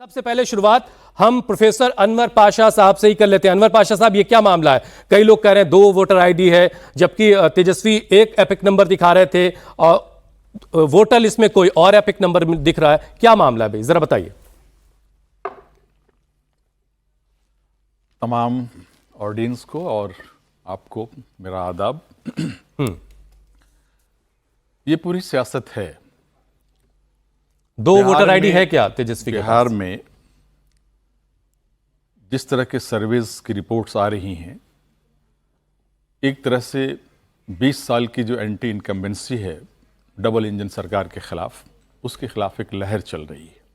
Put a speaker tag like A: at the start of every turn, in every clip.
A: सबसे पहले शुरुआत हम प्रोफेसर अनवर पाशा साहब से ही कर लेते हैं। अनवर पाशा साहब, ये क्या मामला है? कई लोग कह रहे हैं 2 वोटर आईडी है, जबकि तेजस्वी एक एपिक नंबर दिखा रहे थे और वोटर लिस्ट में कोई और एपिक नंबर दिख रहा है। क्या मामला है भाई, जरा बताइए।
B: तमाम ऑडियंस को और आपको मेरा आदाब। ये पूरी सियासत है।
A: 2 वोटर आईडी है क्या तेजस्वी के
B: बिहार
A: पास?
B: में जिस तरह के सर्वेज की रिपोर्ट्स आ रही हैं, एक तरह से 20 साल की जो एंटी इनकम्बेंसी है डबल इंजन सरकार के खिलाफ, उसके खिलाफ एक लहर चल रही है।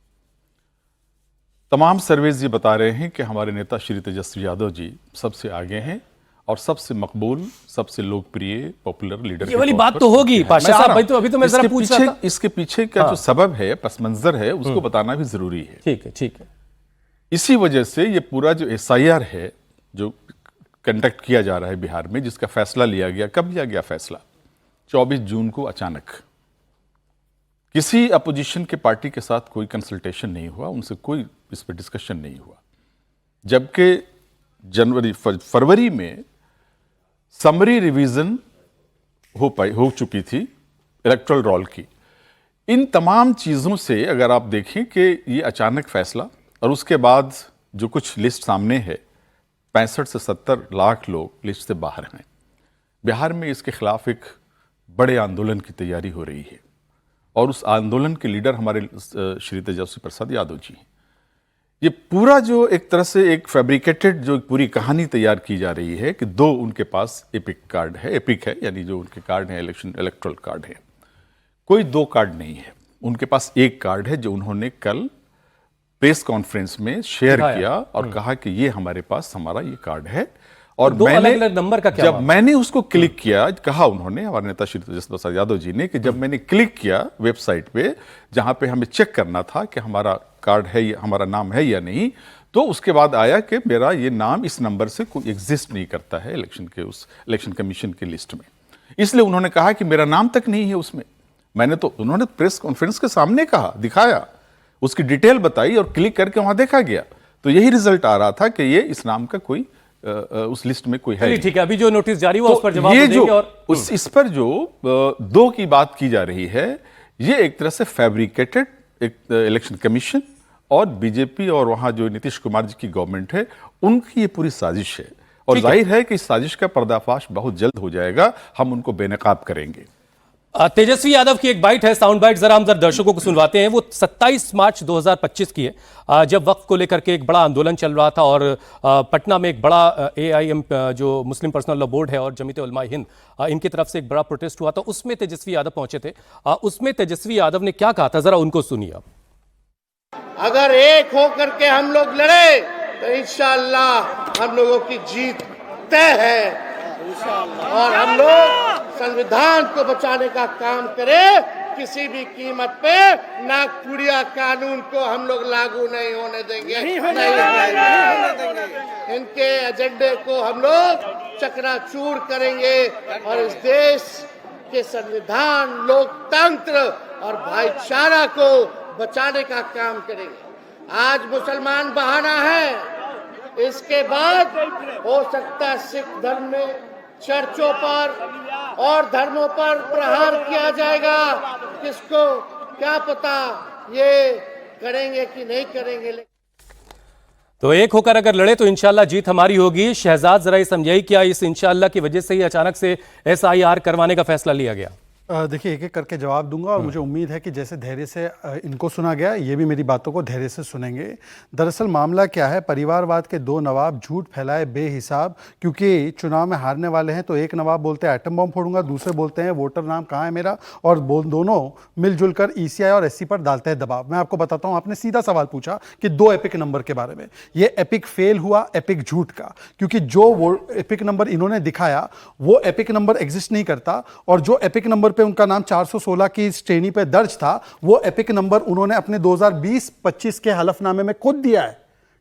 B: तमाम सर्वेज ये बता रहे हैं कि हमारे नेता श्री तेजस्वी यादव जी सबसे आगे हैं और सबसे मकबूल, सबसे लोकप्रिय, पॉपुलर लीडर।
A: ये वाली बात तो होगी पाशा साहब भाई, तो अभी तो मैं जरा पूछ रहा था।
B: इसके पीछे का जो सबब है, पस मंजर है, उसको बताना भी जरूरी है।
A: ठीक है, ठीक है।
B: इसी वजह से ये पूरा जो SIR है जो कंडक्ट किया जा रहा है बिहार में, जिसका फैसला लिया गया, कब लिया गया फैसला? 24 जून को अचानक। किसी अपोजिशन के पार्टी के साथ कोई कंसल्टेशन नहीं हुआ, उनसे कोई इस पर डिस्कशन नहीं हुआ, जबकि फरवरी में समरी रिवीजन हो चुकी थी इलेक्टोरल रोल की। इन तमाम चीज़ों से अगर आप देखें कि ये अचानक फैसला, और उसके बाद जो कुछ लिस्ट सामने है, 65 से 70 लाख लोग लिस्ट से बाहर हैं। बिहार में इसके खिलाफ एक बड़े आंदोलन की तैयारी हो रही है और उस आंदोलन के लीडर हमारे श्री तेजस्वी प्रसाद यादव जी हैं। ये पूरा जो एक तरह से एक फैब्रिकेटेड जो पूरी कहानी तैयार की जा रही है कि 2 उनके पास एपिक कार्ड है, एपिक है यानी जो उनके कार्ड हैं इलेक्टोरल कार्ड है। कोई 2 कार्ड नहीं है, उनके पास एक कार्ड है जो उन्होंने कल प्रेस कॉन्फ्रेंस में शेयर किया और कहा कि ये हमारे पास हमारा ये कार्ड है। और
A: तो मैंने अलग-अलग नंबर का क्या
B: जब मैंने उसको क्लिक किया, कहा उन्होंने, हमारे नेता श्री तेजस्वी प्रसाद यादव जी ने, कि जब मैंने क्लिक किया वेबसाइट पे जहां पे हमें चेक करना था कि हमारा कार्ड है या हमारा नाम है या नहीं, तो उसके बाद आया कि मेरा ये नाम इस नंबर से कोई एग्जिस्ट नहीं करता है इलेक्शन कमीशन के लिस्ट में। इसलिए उन्होंने कहा कि मेरा नाम तक नहीं है उसमें। उन्होंने प्रेस कॉन्फ्रेंस के सामने कहा, दिखाया, उसकी डिटेल बताई और क्लिक करके वहां देखा गया, तो यही रिजल्ट आ रहा था कि ये इस नाम का कोई उस लिस्ट में कोई है।
A: ठीक है, अभी जो नोटिस जारी हुआ,
B: तो
A: उस पर जवाब
B: ये
A: देंगे। और
B: इस पर जो 2 की बात की जा रही है, ये एक तरह से फैब्रिकेटेड एक इलेक्शन कमीशन और बीजेपी और वहां जो नीतीश कुमार जी की गवर्नमेंट है, उनकी ये पूरी साजिश है। और जाहिर है कि इस साजिश का पर्दाफाश बहुत जल्द हो जाएगा, हम उनको बेनकाब करेंगे।
A: तेजस्वी यादव की एक बाइट है, साउंड बाइट, जरा हम दर्शकों को सुनवाते हैं। वो 27 मार्च 2025 की है, जब वक्फ को लेकर के एक बड़ा आंदोलन चल रहा था और पटना में एक बड़ा AIM जो मुस्लिम पर्सनल लॉ बोर्ड है और जमीयत उलमा हिंद, इनकी तरफ से एक बड़ा प्रोटेस्ट हुआ था। उसमें तेजस्वी यादव पहुंचे थे। उसमें तेजस्वी यादव ने क्या कहा था, जरा उनको सुनिए आप।
C: अगर एक होकर के हम लोग लड़े तो इंशाअल्लाह हम लोगों की जीत तय है और हम लोग संविधान को बचाने का काम करें। किसी भी कीमत पे नागपुरिया कानून को हम लोग लागू नहीं होने देंगे, नहीं होने देंगे। इनके एजेंडे को हम लोग चकनाचूर करेंगे और इस देश के संविधान, लोकतंत्र और भाईचारा को बचाने का काम करेंगे। आज मुसलमान बहाना है, इसके बाद हो सकता है सिख धर्म में चर्चों पर और धर्मों पर प्रहार किया जाएगा। किसको क्या पता ये करेंगे कि नहीं करेंगे।
A: तो एक होकर अगर लड़े तो इंशाल्लाह जीत हमारी होगी। शहजाद, जरा ये समझाइए, क्या इस इंशाल्लाह की वजह से ही अचानक से SIR करवाने का फैसला लिया गया?
D: देखिए, एक एक करके जवाब दूंगा और मुझे उम्मीद है कि जैसे धैर्य से इनको सुना गया, ये भी मेरी बातों को धैर्य से सुनेंगे। दरअसल मामला क्या है, परिवारवाद के 2 नवाब झूठ फैलाए बेहिसाब, क्योंकि चुनाव में हारने वाले हैं। तो एक नवाब बोलते हैं एटम बम फोड़ूंगा, दूसरे बोलते हैं वोटर नाम कहाँ है मेरा, और दोनों मिलजुल कर ECI और SC पर डालते हैं दबाव। मैं आपको बताता हूँ, आपने सीधा सवाल पूछा कि 2 एपिक नंबर के बारे में। ये एपिक फेल हुआ, एपिक झूठ का, क्योंकि जो वो एपिक नंबर इन्होंने दिखाया वो एपिक नंबर एग्जिस्ट नहीं करता, और जो एपिक नंबर पे उनका नाम 416 की श्रेणी पे दर्ज था, वो एपिक नंबर उन्होंने अपने 2020-25 के हलफनामे में खुद दिया है।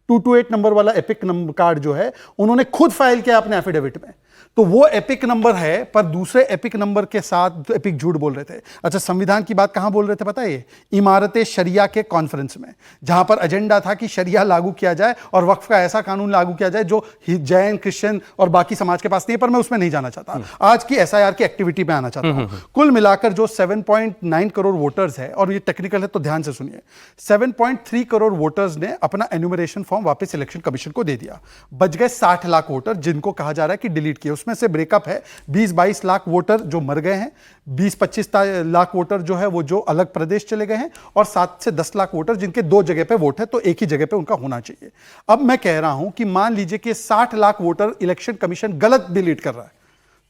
D: 228 नंबर वाला एपिक नंबर कार्ड जो है उन्होंने खुद फाइल किया अपने एफिडेविट में। तो वो एपिक नंबर है, पर दूसरे एपिक नंबर के साथ एपिक झूठ बोल रहे थे। अच्छा, संविधान की बात कहां बोल रहे थे पता है? इमारत शरिया के कॉन्फ्रेंस में, जहां पर एजेंडा था कि शरिया लागू किया जाए और वक्फ का ऐसा कानून लागू किया जाए जो जैन, क्रिश्चियन और बाकी समाज के पास नहीं है, पर मैं उसमें नहीं जाना चाहता। आज की SIR की एक्टिविटी में आना चाहता हूं। कुल मिलाकर जो 7.9 करोड़ वोटर्स है, और ये टेक्निकल है तो ध्यान से सुनिए, 7.3 करोड़ वोटर्स ने अपना एन्यूमरेशन फॉर्म वापस इलेक्शन कमीशन को दे दिया। बच गए 60 लाख वोटर, जिनको कहा जा रहा है कि डिलीट किए। उसमें से ब्रेकअप है 20-22 लाख वोटर जो मर गए हैं, 20-25 लाख वोटर जो है वो जो अलग प्रदेश चले गए हैं, और 7 से 10 लाख वोटर जिनके 2 जगह पे वोट है, तो एक ही जगह पे उनका होना चाहिए। अब मैं कह रहा हूं कि मान लीजिए कि 60 लाख वोटर इलेक्शन कमीशन गलत डिलीट कर रहा है,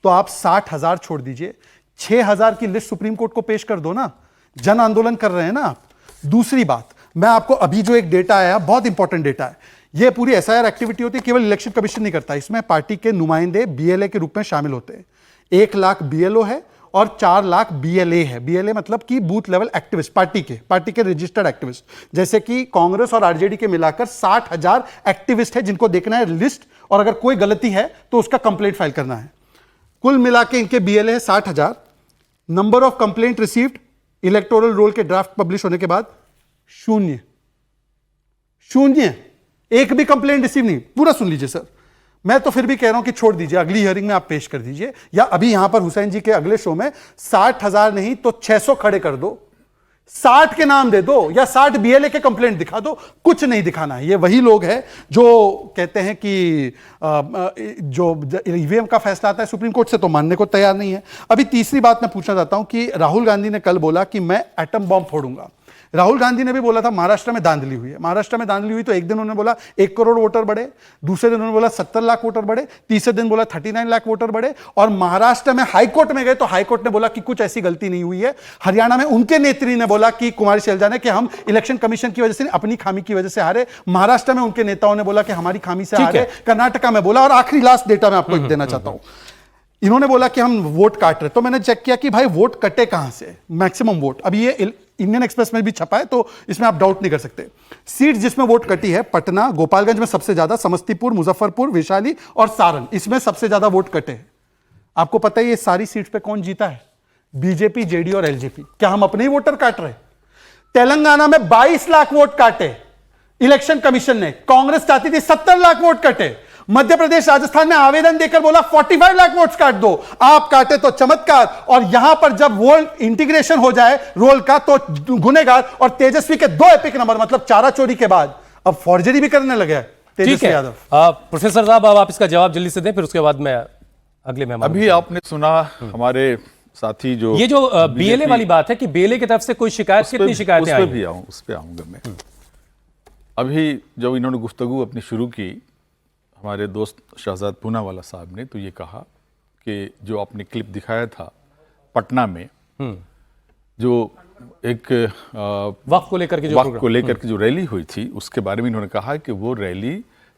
D: तो आप 60,000 छोड़ दीजिए, 6,000 की लिस्ट सुप्रीम कोर्ट को पेश कर दो ना। जन आंदोलन कर रहे हैं ना आप। दूसरी बात, मैं आपको अभी जो एक डेटा आया, बहुत इंपॉर्टेंट डेटा है, ये पूरी SIR एक्टिविटी होती है, केवल इलेक्शन कमीशन नहीं करता, इसमें पार्टी के नुमाइंदे BLA के रूप में शामिल होते हैं। 1 लाख BLO है और 4 लाख BLA है। BLA मतलब कि बूथ लेवल एक्टिविस्ट, पार्टी के रजिस्टर्ड एक्टिविस्ट, जैसे कि कांग्रेस और RJD के मिलाकर 60,000 एक्टिविस्ट है, जिनको देखना है लिस्ट, और अगर कोई गलती है तो उसका कंप्लेंट फाइल करना है। कुल मिला के इनके BLA है 60,000। Number of complaint received electoral roll के ड्राफ्ट पब्लिश होने के बाद 0, एक भी कंप्लेंट रिसीव नहीं। पूरा सुन लीजिए सर, मैं तो फिर भी कह रहा हूं कि छोड़ दीजिए, अगली हियरिंग में आप पेश कर दीजिए, या अभी यहां पर हुसैन जी के अगले शो में 60,000 नहीं तो 600 खड़े कर दो, 60 के नाम दे दो, या 60 BLA के कंप्लेंट दिखा दो, कुछ नहीं दिखाना है। ये वही लोग हैं जो कहते हैं कि जो EVM का फैसला आता है सुप्रीम कोर्ट से, तो मानने को तैयार नहीं है। अभी तीसरी बात मैं पूछना चाहता हूं कि राहुल गांधी ने कल बोला कि मैं एटम बॉम्ब फोड़ूंगा। राहुल गांधी ने भी बोला था महाराष्ट्र में धांधली हुई है। महाराष्ट्र में धांधली हुई तो एक दिन उन्होंने बोला 1 करोड़ वोटर बढ़े, दूसरे दिन उन्होंने बोला 70 लाख वोटर बढ़े, तीसरे दिन बोला 39 लाख वोटर बढ़े, और महाराष्ट्र में हाईकोर्ट में गए तो हाईकोर्ट ने बोला कि कुछ ऐसी गलती नहीं हुई है। हरियाणा में उनके नेत्री ने बोला कि कुमारी शैलजा ने, कि हम इलेक्शन कमीशन की वजह से, अपनी खामी की वजह से हारे। महाराष्ट्र में उनके नेताओं ने बोला कि हमारी खामी से हारे। कर्नाटका में बोला, और आखिरी लास्ट डेटा मैं आपको देना चाहता हूं, इन्होंने बोला कि हम वोट काट रहे। तो मैंने चेक किया कि भाई वोट कटे कहां से, मैक्सिमम वोट। अभी ये इंडियन एक्सप्रेस में भी छपा है, तो इसमें आप डाउट नहीं कर सकते। सीट जिसमें वोट कटी है, पटना, गोपालगंज में सबसे ज्यादा, समस्तीपुर, मुजफ्फरपुर, वैशाली और सारण, इसमें सबसे ज्यादा वोट कटे हैं। आपको पता है ये सारी सीट पे कौन जीता है? बीजेपी, जेडी और एलजेपी। क्या हम अपने ही वोटर काट रहे? तेलंगाना में 22 लाख वोट काटे इलेक्शन कमीशन ने, कांग्रेस चाहती थी 70 लाख वोट कटे। मध्य प्रदेश, राजस्थान में आवेदन देकर बोला 45 लाख वोट्स काट दो, आप काटे तो चमत्कार। और यहां पर जब वो इंटीग्रेशन हो जाए रोल का, तो गुनेगार। और तेजस्वी के 2 एपिक नंबर, मतलब चारा चोरी के बाद अब फॉर्जरी भी करने लगे तेजस्वी यादव।
A: प्रोफेसर साहब, अब आप इसका जवाब जल्दी से दें, फिर उसके बाद मैं अगले मेहमान।
B: अभी आपने सुना हमारे साथी जो
A: ये जो BLA वाली बात है कि BLA की तरफ से कोई शिकायत, कितनी शिकायतें आई?
B: उस पे आऊंगा मैं। अभी जब इन्होंने गुफ्तगू अपनी शुरू की, हमारे दोस्त शहजाद पूनावाला साहब ने तो ये कहा कि जो आपने क्लिप दिखाया था पटना में, जो एक
A: वक्फ को लेकर के
B: जो रैली हुई थी, उसके बारे में इन्होंने कहा कि वो रैली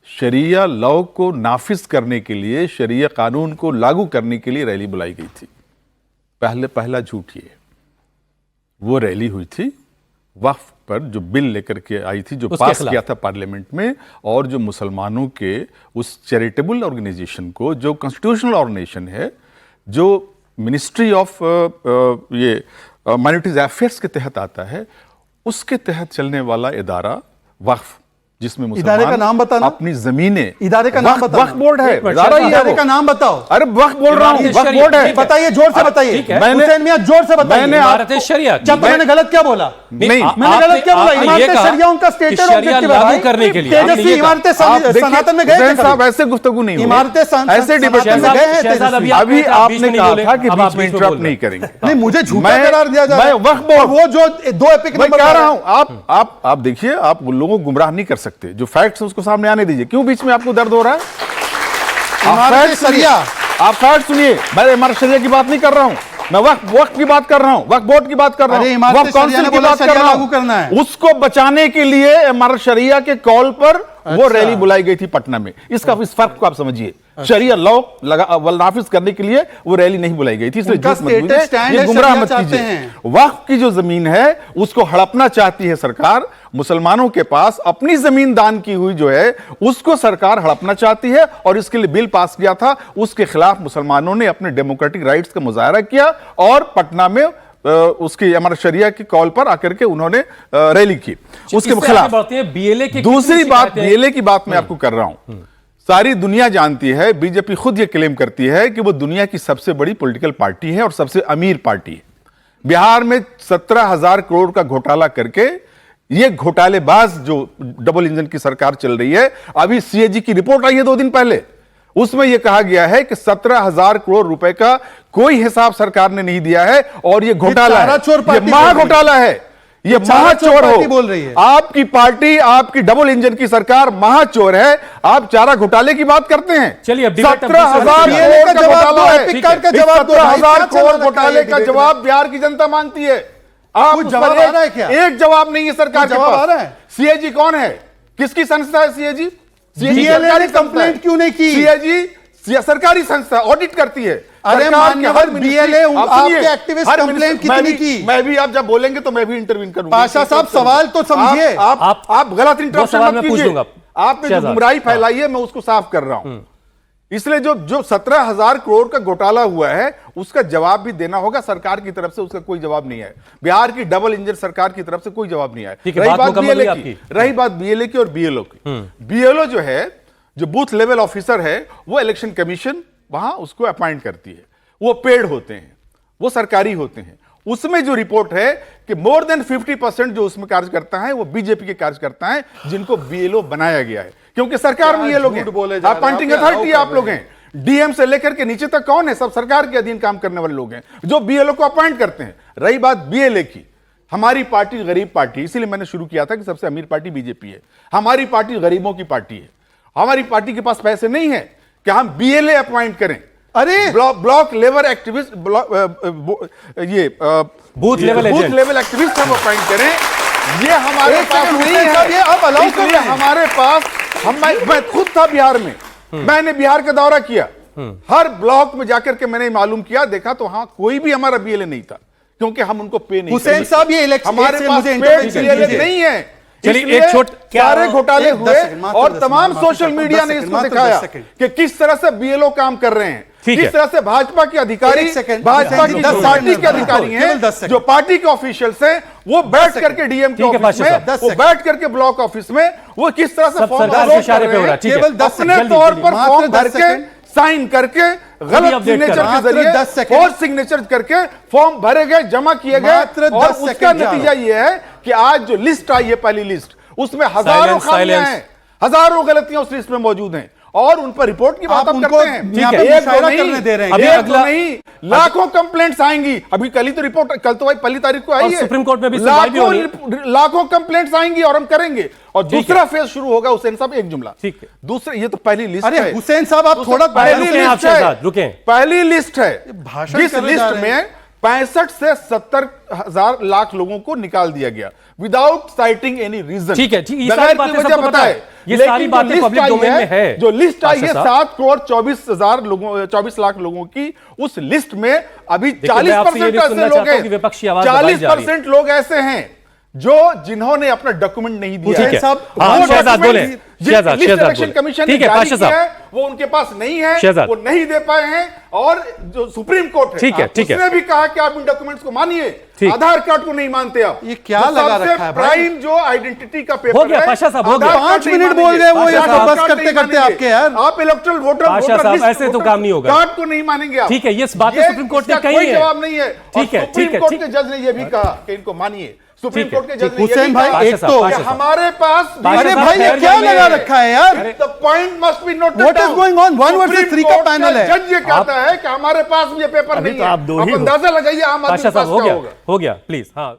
B: शरिया लॉ को नाफिज करने के लिए, शरिया कानून को लागू करने के लिए रैली बुलाई गई थी। पहला झूठ ये, वो रैली हुई थी वक्फ पर जो बिल लेकर के आई थी, जो पास किया था पार्लियामेंट में, और जो मुसलमानों के उस चैरिटेबल ऑर्गेनाइजेशन को, जो कॉन्स्टिट्यूशनल ऑर्गेनाइजेशन है, जो मिनिस्ट्री ऑफ ये माइनॉरिटीज अफेयर्स के तहत आता है, उसके तहत चलने वाला इदारा वक्फ, जिसमें
D: इदारे का नाम बताना,
B: अपनी जमीनें,
D: इदारे का नाम बताओ।
B: वक्फ बोर्ड है,
D: इदारे का नाम बताओ।
B: अरे वक्फ बोल रहा हूँ, वक्फ बोर्ड है।
D: बताइए, जोर से बताइए। हुसैन मियां, जोर से बताइए। मैंने गलत क्या बोला?
B: नहीं,
D: मैंने गलत क्या बोला? इमारत शरिया उनका स्टेटेड ऑब्जेक्टिव
A: लागू करने के लिए
D: तेजस्वी इमारतें सनातन में गए
B: साहब, ऐसे गुफ्तगू नहीं हुई,
D: इमारतें
B: ऐसे डिबेट में गए हैं। अभी आपने कहा था कि बीच में इंटरप्ट नहीं करेंगे।
D: नहीं, मुझे झूठा करार दिया जा रहा है।
B: वक्फ बोर्ड,
D: वो जो 2 एपिक
B: मैं कह रहा हूं, आप देखिए, आप लोगों को गुमराह नहीं कर सकते। जो फैक्ट्स उसको सामने आने दीजिए। क्यों बीच में आपको दर्द हो रहा है? आप फैक्ट सुनिए। मैं इमारत शरिया की बात नहीं कर रहा हूं, मैं वक्फ की बात कर रहा हूं, वक्फ बोर्ड की बात कर रहा हूं, वक्फ काउंसिल की बात कर रहा हूं। उसको बचाने के लिए इमारत शरिया के कॉल पर वो रैली बुलाई गई थी पटना में। इस फर्क को आप समझिए। शरिया लॉ नाफिज करने के लिए वो रैली नहीं बुलाई गई थी, इसलिए
D: उनका
B: झूठ मत बोलिए,
D: status stand
B: ये
D: है,
B: गुमराह
D: शरिया
B: मत
D: चाहते
B: कीजिए।
D: हैं।
B: वक्फ की जो जमीन है उसको हड़पना चाहती है सरकार। मुसलमानों के पास अपनी जमीन दान की हुई जो है उसको सरकार हड़पना चाहती है, और इसके लिए बिल पास किया था। उसके खिलाफ मुसलमानों ने अपने डेमोक्रेटिक राइट्स का मुजाहरा किया और पटना में उसकी हमारा शरिया की कॉल पर आकर के उन्होंने रैली की उसके खिलाफ।
A: बीएलए की
B: दूसरी बात, बीएलए की बात मैं आपको कर रहा हूं। सारी दुनिया जानती है, बीजेपी खुद ये क्लेम करती है कि वो दुनिया की सबसे बड़ी पॉलिटिकल पार्टी है और सबसे अमीर पार्टी है। बिहार में 17,000 करोड़ का घोटाला करके ये घोटालेबाज जो डबल इंजन की सरकार चल रही है, अभी सीएजी की रिपोर्ट आई है 2 दिन पहले, उसमें यह कहा गया है कि 17,000 करोड़ रुपए का कोई हिसाब सरकार ने नहीं दिया है और ये घोटाला है, ये महाघोटाला है, ये महाचोर हो।
D: बोल रही है
B: आपकी पार्टी, आपकी डबल इंजन की सरकार महाचोर है। आप चारा घोटाले की बात करते हैं।
A: चलिए, अब
B: 17,000
D: का जवाब दो,
B: एपिक कार्ड का जवाब दो। 17,000 करोड़ घोटाले का जवाब बिहार की जनता मांगती है। आप
D: जवाब आ रहा है क्या?
B: एक जवाब नहीं है सरकार के
D: जवाब आ रहा
B: पास।
D: है?
B: सीएजी कौन है? किसकी संस्था है सीएजी?
D: बीएलए ने कंप्लेंट क्यों नहीं की?
B: सीएजी सरकारी संस्था, ऑडिट करती है।
D: अरे मान्यवर बीएलए, आपके एक्टिविस्ट कंप्लेंट कितनी की?
B: मैं भी, आप जब बोलेंगे तो मैं भी इंटरवीन करूंगा।
D: पाशा साहब सवाल तो समझिए।
B: आप गलत इंटरप्शन मत कीजिए। आपने जो गुमराही फैलाई है मैं उसको साफ कर रहा हूं। इसलिए जो 17,000 करोड़ का घोटाला हुआ है उसका जवाब भी देना होगा सरकार की तरफ से। उसका कोई जवाब नहीं है। बिहार की डबल इंजन सरकार की तरफ से कोई जवाब नहीं आया। रही बात बीएलए की और बीएलओ की। बीएलओ जो है, जो बूथ लेवल ऑफिसर है, वो इलेक्शन कमीशन वहां उसको अपॉइंट करती है। वो पेड होते हैं, वो सरकारी होते हैं। उसमें जो रिपोर्ट है कि मोर देन 50% जो उसमें कार्यकर्ता है वो बीजेपी के कार्यकर्ता हैं, जिनको बीएलओ बनाया गया है, क्योंकि सरकार में ये लोग हैं, अपॉइंटिंग अथॉरिटी आप लोग हैं। डीएम से लेकर के नीचे तक कौन है? सब सरकार के अधीन काम करने वाले लोग हैं जो बीएलओ को अपॉइंट करते हैं। रही बात बीएलए की, हमारी पार्टी गरीब पार्टी, इसीलिए मैंने शुरू किया था कि सबसे अमीर पार्टी बीजेपी है। हमारी पार्टी गरीबों की पार्टी है। हमारी पार्टी के पास पैसे नहीं है कि हम बीएलए अपॉइंट करें।
D: अरे
B: ब्लॉक लेवल एक्टिविस्ट, ये बूथ लेवल एक्टिविस्ट हम अपॉइंट करें, ये हमारे पास नहीं है।
D: ये अब अलाउ कर रहे हैं।
B: हमारे पास मैं खुद था बिहार में, मैंने बिहार का दौरा किया। हर ब्लॉक में जाकर के मैंने मालूम किया, देखा तो हाँ कोई भी हमारा बीएलए नहीं था, क्योंकि हम उनको पे नहीं।
D: हुसैन साहब, ये इलेक्शन
B: हमारे पास बीएलए नहीं है।
A: चलिए, एक छोट
B: सारे घोटाले हुए और तमाम सोशल मीडिया ने इसको दिखाया कि किस तरह से बीएलओ काम कर रहे हैं, किस तरह से भाजपा के अधिकारी, भाजपा की पार्टी के अधिकारी हैं, जो पार्टी के ऑफिशियल्स हैं, वो बैठ करके डीएम के ऑफिस में, वो बैठ करके ब्लॉक ऑफिस में, वो किस तरह से फॉर्म अपने तौर पर फॉर्म भर के साइन करके गलत सिग्नेचर के जरिए फोर्स सिग्नेचर करके फॉर्म भरे गए, जमा किए गए, और उसका नतीजा यह है कि आज जो लिस्ट आई है, पहली लिस्ट, उसमें हजारों खामियां हैं, हजारों गलतियां उस लिस्ट में मौजूद हैं, और उन पर रिपोर्ट की बात हम करते हैं। एक तो नहीं, लाखों कंप्लेंट्स आएंगी। अभी कल ही तो रिपोर्ट, कल तो भाई पहली तारीख को आई है,
A: सुप्रीम कोर्ट में भी
B: लाखों कंप्लेंट्स आएंगी और हम करेंगे। और दूसरा फेज शुरू होगा। हुसैन साहब, एक जुमला,
A: ठीक है,
B: दूसरा, ये तो पहली लिस्ट
D: है।
B: हुसैन साहब, आप थोड़ा पहली लिस्ट है, जिस लिस्ट में 65 से 70 हजार लाख लोगों को निकाल दिया गया विदाउट साइटिंग एनी रीजन।
A: ठीक है, ये सारी बातें सबको पता है, ये सारी बातें पब्लिक डोमेन में है।
B: जो लिस्ट आई है 7 करोड़ 24,000 लोगों, 24 लाख लोगों की, उस लिस्ट में अभी 40% ऐसे लोग हैं, 40% लोग ऐसे हैं जो जिन्होंने अपना डॉक्यूमेंट नहीं दिया है। इलेक्शन कमीशन ने जारी किया है, वो उनके पास नहीं है, वो नहीं दे पाए हैं। और जो सुप्रीम कोर्ट है, उसने भी कहा कि आप इन डॉक्यूमेंट्स को मानिए, आधार कार्ड को नहीं मानते आप।
D: ये क्या लगा रखा है?
B: प्राइम जो आइडेंटिटी का पेपर
A: हो गया, पाशा साहब, हो गया,
D: 5 मिनट बोल गए वो, ये बस करते करते आपके यार।
B: आप इलेक्टोरल वोटर,
A: ऐसे तो काम नहीं होगा,
B: कार्ड को नहीं मानेंगे आप।
A: ठीक है, ये बातें सुप्रीम कोर्ट ने कही है,
B: जवाब नहीं है।
A: ठीक है,
B: सुप्रीम कोर्ट के जज ने यह भी कहा कि इनको मानिए। सुप्रीम कोर्ट के जज ने
D: हुसैन भाई, एक तो
B: हमारे पास,
D: अरे भाई ये क्या लगा रखा है यार?
B: The point must be noted
D: What is going on? 1 versus 3 का पैनल है।
B: जज ये कहता है कि हमारे पास ये पेपर नहीं है। आप अंदाजा लगाइए आम आदमी के पास क्या होगा।
A: हो गया, प्लीज। हाँ।